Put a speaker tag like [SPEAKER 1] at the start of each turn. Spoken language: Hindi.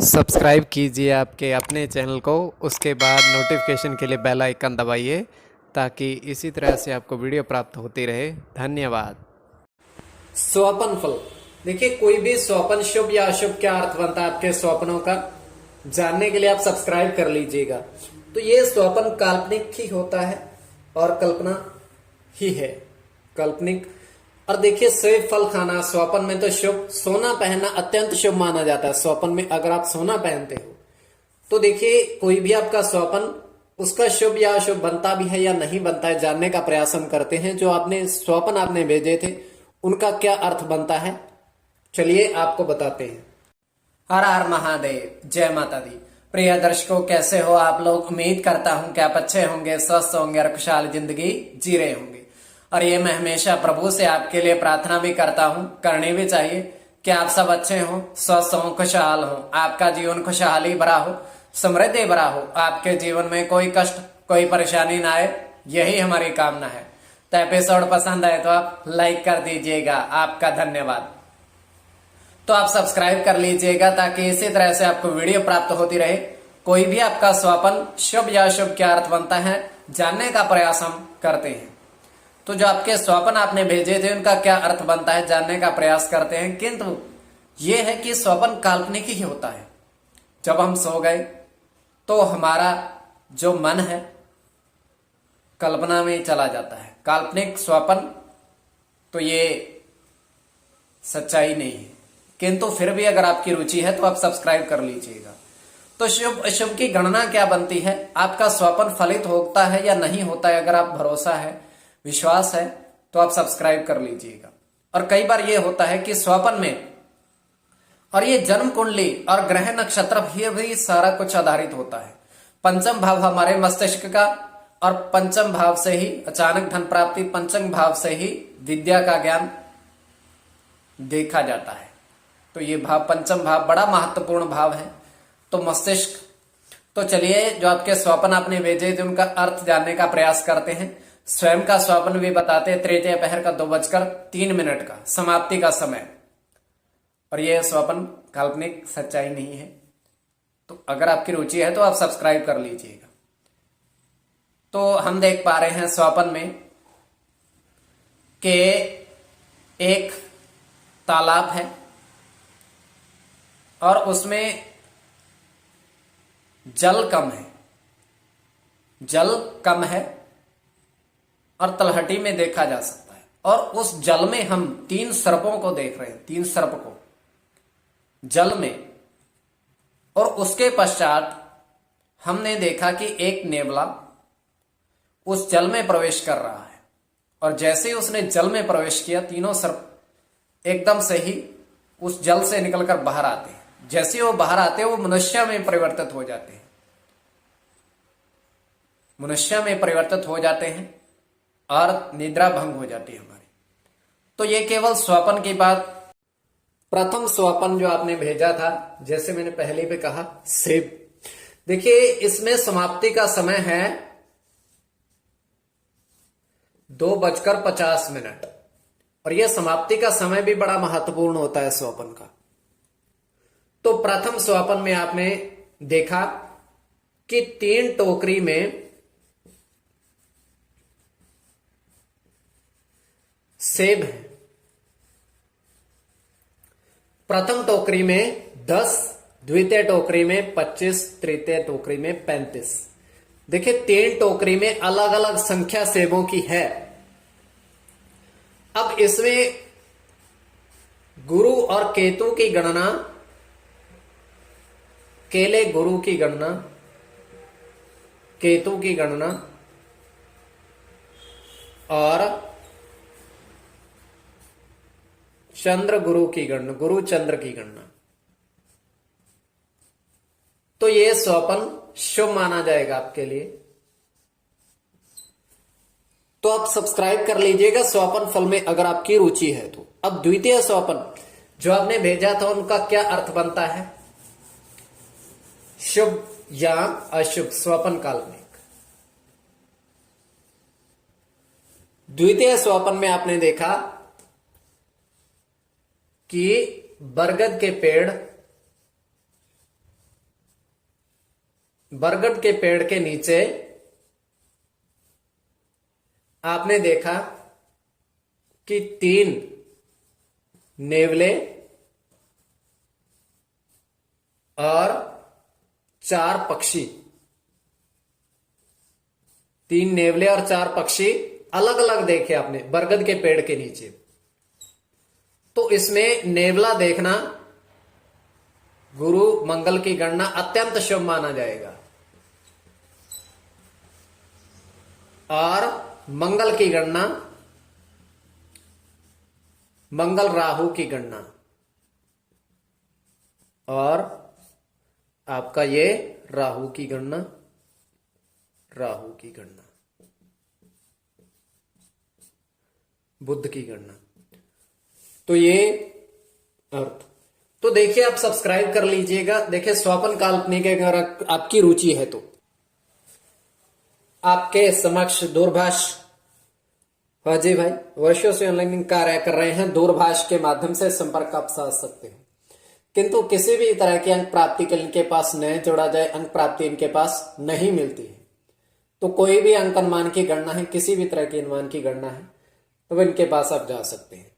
[SPEAKER 1] सब्सक्राइब कीजिए आपके अपने चैनल को, उसके बाद नोटिफिकेशन के लिए बेल आइकन दबाइए ताकि इसी तरह से आपको वीडियो प्राप्त होती रहे। धन्यवाद। स्वप्न फल। देखिए, कोई भी स्वप्न शुभ या अशुभ क्या अर्थ बनता है आपके स्वप्नों का जानने के लिए आप सब्सक्राइब कर लीजिएगा। तो ये स्वप्न काल्पनिक ही होता है और कल्पना ही है, काल्पनिक। और देखिए, सेब फल खाना स्वप्न में तो शुभ, सोना पहनना अत्यंत शुभ माना जाता है। स्वप्न में अगर आप सोना पहनते हो तो देखिए, कोई भी आपका स्वप्न उसका शुभ या अशुभ बनता भी है या नहीं बनता है जानने का प्रयास हम करते हैं। जो आपने स्वप्न आपने भेजे थे उनका क्या अर्थ बनता है, चलिए आपको बताते हैं। हर हर महादेव, जय माता दी। प्रिय दर्शकों, कैसे हो आप लोग? उम्मीद करता हूं कि आप अच्छे होंगे, स्वस्थ होंगे और खुशहाल जिंदगी जी रहे होंगे। और ये मैं हमेशा प्रभु से आपके लिए प्रार्थना भी करता हूं, करनी भी चाहिए कि आप सब अच्छे हो, स्वस्थ हो, खुशहाल हो, आपका जीवन खुशहाली भरा हो, समृद्धि भरा हो, आपके जीवन में कोई कष्ट कोई परेशानी ना आए, यही हमारी कामना है। तो एपिसोड पसंद आए तो आप लाइक कर दीजिएगा, आपका धन्यवाद। तो आप सब्सक्राइब कर लीजिएगा ताकि इसी तरह से आपको वीडियो प्राप्त होती रहे। कोई भी आपका स्वप्न शुभ या अशुभ क्या अर्थ बनता है जानने का प्रयास हम करते हैं। तो जो आपके स्वप्न आपने भेजे थे उनका क्या अर्थ बनता है जानने का प्रयास करते हैं। किंतु यह है कि स्वप्न काल्पनिक ही होता है। जब हम सो गए तो हमारा जो मन है कल्पना में चला जाता है। काल्पनिक स्वप्न तो ये सच्चाई नहीं है, किंतु फिर भी अगर आपकी रुचि है तो आप सब्सक्राइब कर लीजिएगा। तो शुभ अशुभ की गणना क्या बनती है, आपका स्वप्न फलित होता है या नहीं होता है, अगर आप भरोसा है विश्वास है तो आप सब्सक्राइब कर लीजिएगा। और कई बार ये होता है कि स्वप्न में, और ये जन्म कुंडली और ग्रह नक्षत्र भी सारा कुछ आधारित होता है। पंचम भाव हमारे मस्तिष्क का, और पंचम भाव से ही अचानक धन प्राप्ति, पंचम भाव से ही विद्या का ज्ञान देखा जाता है। तो ये भाव, पंचम भाव बड़ा महत्वपूर्ण भाव है। तो मस्तिष्क, तो चलिए जो आपके स्वप्न आपने भेजे थे उनका अर्थ जानने का प्रयास करते हैं। स्वयं का स्वप्न भी बताते हैं। तृतीय पहर का 2:03 का समाप्ति का समय, और यह स्वप्न काल्पनिक सच्चाई नहीं है। तो अगर आपकी रुचि है तो आप सब्सक्राइब कर लीजिएगा। तो हम देख पा रहे हैं स्वप्न में कि एक तालाब है और उसमें जल कम है, जल कम है और तलहटी में देखा जा सकता है। और उस जल में हम 3 सर्पों को देख रहे हैं, 3 सर्प को जल में। और उसके पश्चात हमने देखा कि एक नेवला उस जल में प्रवेश कर रहा है। और जैसे ही उसने जल में प्रवेश किया, तीनों सर्प एकदम से ही उस जल से निकलकर बाहर आते हैं। जैसे वो बाहर आते हैं वो मनुष्य में परिवर्तित हो जाते हैं, मनुष्य में परिवर्तित हो जाते हैं और निद्रा भंग हो जाती है हमारी। तो ये केवल स्वप्न की बात। प्रथम स्वप्न जो आपने भेजा था, जैसे मैंने पहले भी कहा, सेब। देखिए, इसमें समाप्ति का समय है 2:50 और यह समाप्ति का समय भी बड़ा महत्वपूर्ण होता है स्वप्न का। तो प्रथम स्वप्न में आपने देखा कि 3 टोकरी में सेब है। प्रथम टोकरी में 10, द्वितीय टोकरी में 25, तृतीय टोकरी में 35। देखिए, 3 टोकरी में अलग अलग संख्या सेबों की है। अब इसमें गुरु और केतु की गणना, केले गुरु की गणना, केतु की गणना और चंद्र गुरु की गणना, गुरु चंद्र की गणना। तो यह स्वप्न शुभ माना जाएगा आपके लिए। तो आप सब्सक्राइब कर लीजिएगा स्वप्न फल में अगर आपकी रुचि है तो। अब द्वितीय स्वप्न जो आपने भेजा था उनका क्या अर्थ बनता है, शुभ या अशुभ, स्वप्न काल्पनिक। द्वितीय स्वप्न में आपने देखा कि बरगद के पेड़ बरगद के पेड़ के नीचे आपने देखा कि 3 नेवले और 4 पक्षी, 3 नेवले और 4 पक्षी अलग अलग देखे आपने बरगद के पेड़ के नीचे। तो इसमें नेवला देखना गुरु मंगल की गणना अत्यंत शुभ माना जाएगा, और मंगल की गणना, मंगल राहु की गणना, और आपका ये राहु की गणना, राहु की गणना, बुध की गणना। तो ये अर्थ। तो देखिए आप सब्सक्राइब कर लीजिएगा। देखिए स्वपन काल्पनिक अगर आपकी रुचि है तो आपके समक्ष दूरभाष, हाजी भाई वर्षों से ऑनलाइन कार्य कर रहे हैं, दूरभाष के माध्यम से संपर्क आप साध सकते हैं। किंतु किसी भी तरह की अंक प्राप्ति के लिए इनके पास नहीं जोड़ा जाए, अंक प्राप्ति इनके पास नहीं मिलती है। तो कोई भी अंक अनुमान की गणना है, किसी भी तरह की अनुमान की गणना है, तो इनके पास आप जा सकते हैं।